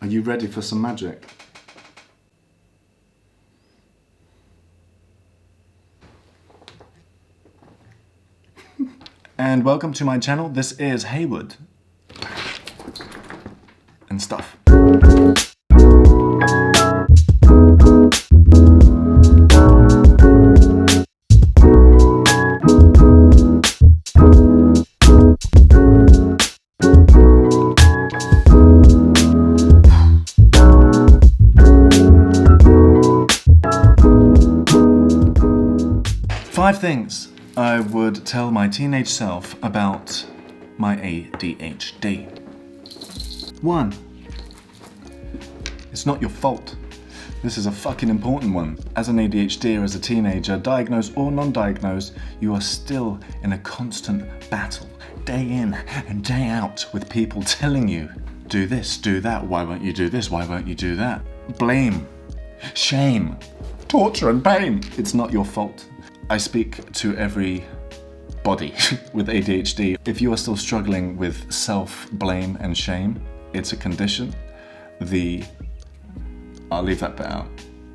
Are you ready for some magic? And welcome to my channel. This is Heywood. And stuff. Five things I would tell my teenage self about my ADHD. 1. It's not your fault. This is a fucking important one. As an ADHD or as a teenager, diagnosed or non-diagnosed, you are still in a constant battle, day in and day out, with people telling you, do this, do that, why won't you do this, why won't you do that? Blame, shame, torture and pain. It's not your fault. I speak to every body with ADHD. If you are still struggling with self-blame and shame, it's a condition. I'll leave that bit out.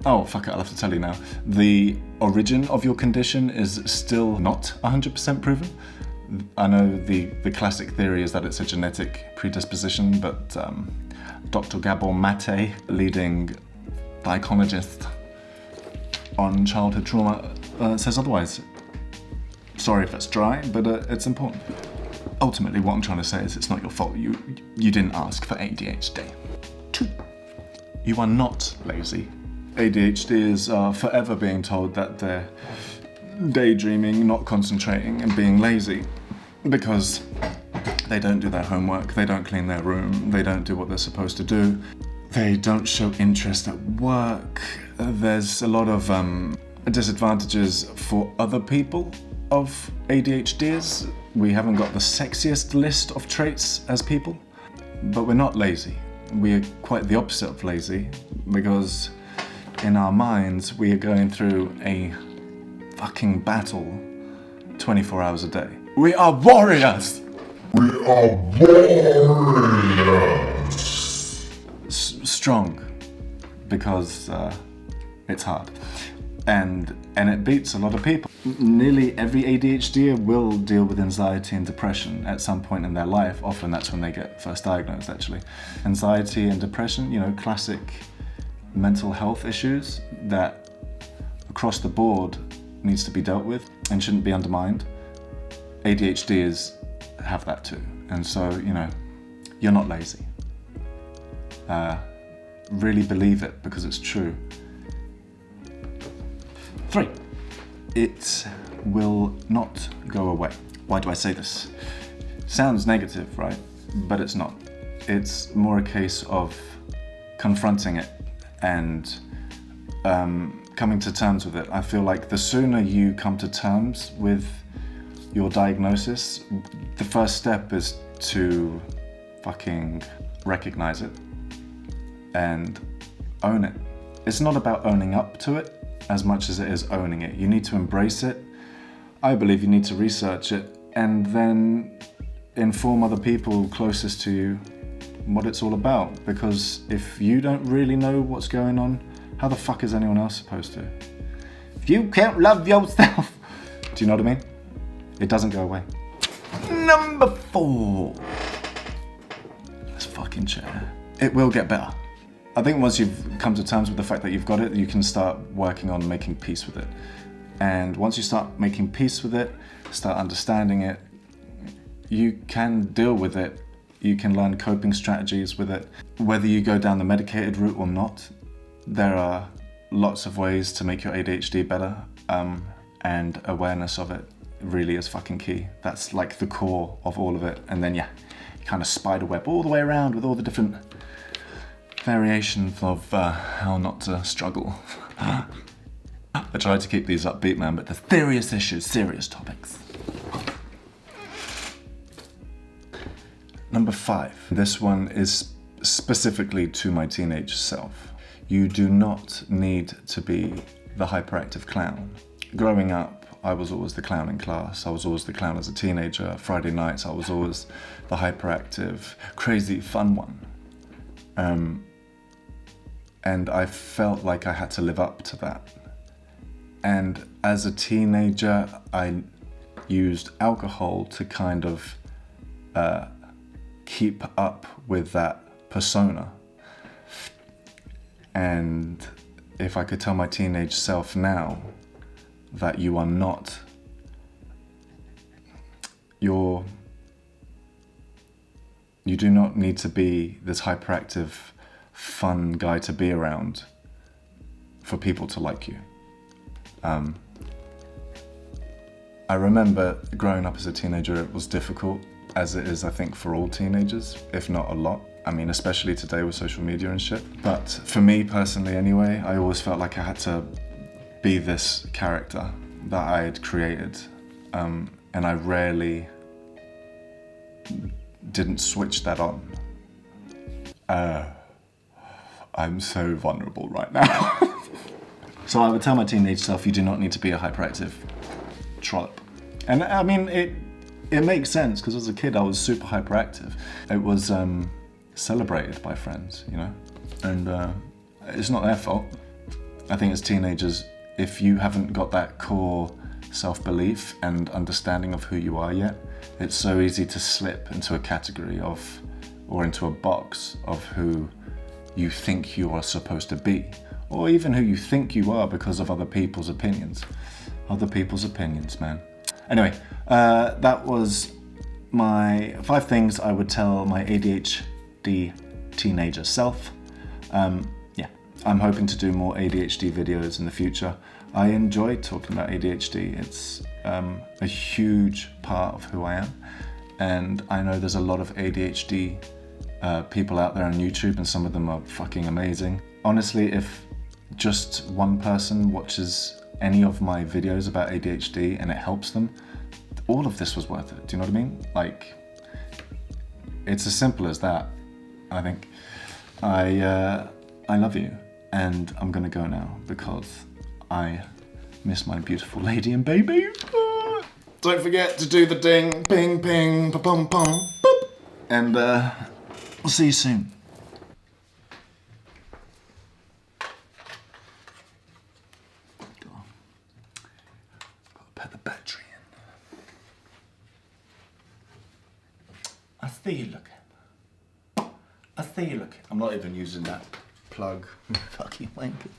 Oh, fuck it, I'll have to tell you now. The origin of your condition is still not 100% proven. I know the classic theory is that it's a genetic predisposition, but Dr. Gabor Mate, leading psychologist on childhood trauma, says otherwise. Sorry if that's dry, but it's important. Ultimately, what I'm trying to say is it's not your fault. You didn't ask for ADHD. 2. You are not lazy. ADHDers are forever being told that they're daydreaming, not concentrating, and being lazy because they don't do their homework, they don't clean their room, they don't do what they're supposed to do, they don't show interest at work. There's a lot of disadvantages for other people of ADHDers. We haven't got the sexiest list of traits as people, but we're not lazy. We're quite the opposite of lazy, because in our minds we are going through a fucking battle 24 hours a day. We are warriors! We are warriors! Strong, because it's hard. And it beats a lot of people. Nearly every ADHDer will deal with anxiety and depression at some point in their life. Often that's when they get first diagnosed, actually. Anxiety and depression, classic mental health issues that across the board needs to be dealt with and shouldn't be undermined. ADHDers have that too. And so, you're not lazy. Really believe it, because it's true. 3. It will not go away. Why do I say this? Sounds negative, right? But it's not. It's more a case of confronting it and coming to terms with it. I feel like the sooner you come to terms with your diagnosis, the first step is to fucking recognize it and own it. It's not about owning up to it as much as it is owning it. You need to embrace it. I believe you need to research it and then inform other people closest to you what it's all about. Because if you don't really know what's going on, how the fuck is anyone else supposed to? If you can't love yourself, do you know what I mean? It doesn't go away. Number 4. This fucking chair. It will get better. I think once you've come to terms with the fact that you've got it, you can start working on making peace with it. And once you start making peace with it, start understanding it, you can deal with it. You can learn coping strategies with it. Whether you go down the medicated route or not, there are lots of ways to make your ADHD better, and awareness of it really is fucking key. That's like the core of all of it. And then you kind of spiderweb all the way around with all the different variations of how not to struggle. I try to keep these upbeat, man, but the serious issues, serious topics. Number 5. This one is specifically to my teenage self. You do not need to be the hyperactive clown. Growing up, I was always the clown in class. I was always the clown as a teenager. Friday nights, I was always the hyperactive, crazy, fun one. and I felt like I had to live up to that. And as a teenager, I used alcohol to kind of keep up with that persona. And if I could tell my teenage self now that you are not, you do not need to be this hyperactive, fun guy to be around for people to like you. I remember growing up as a teenager, it was difficult, as it is, I think, for all teenagers, if not a lot. I mean, especially today with social media and shit. But for me personally anyway, I always felt like I had to be this character that I had created. And I rarely didn't switch that on. I'm so vulnerable right now. So I would tell my teenage self, you do not need to be a hyperactive trollop. And I mean, it makes sense, because as a kid I was super hyperactive. It was celebrated by friends, you know? And it's not their fault. I think as teenagers, if you haven't got that core self-belief and understanding of who you are yet, it's so easy to slip into a category of, or into a box of who you think you are supposed to be, or even who you think you are because of other people's opinions. Other people's opinions, man. Anyway, that was my 5 things I would tell my ADHD teenager self. Yeah, I'm hoping to do more ADHD videos in the future. I enjoy talking about ADHD. It's a huge part of who I am. And I know there's a lot of ADHD people out there on YouTube, and some of them are fucking amazing. Honestly, if just one person watches any of my videos about ADHD and it helps them, all of this was worth it. Do you know what I mean? Like, it's as simple as that, I think. I love you, and I'm gonna go now because I miss my beautiful lady and baby. Don't forget to do the ding, ping, ping, pa-pum, pum, boop. And we'll see you soon. Put the battery in. I see you looking. I see you looking. I'm not even using that plug. Fucking wanker.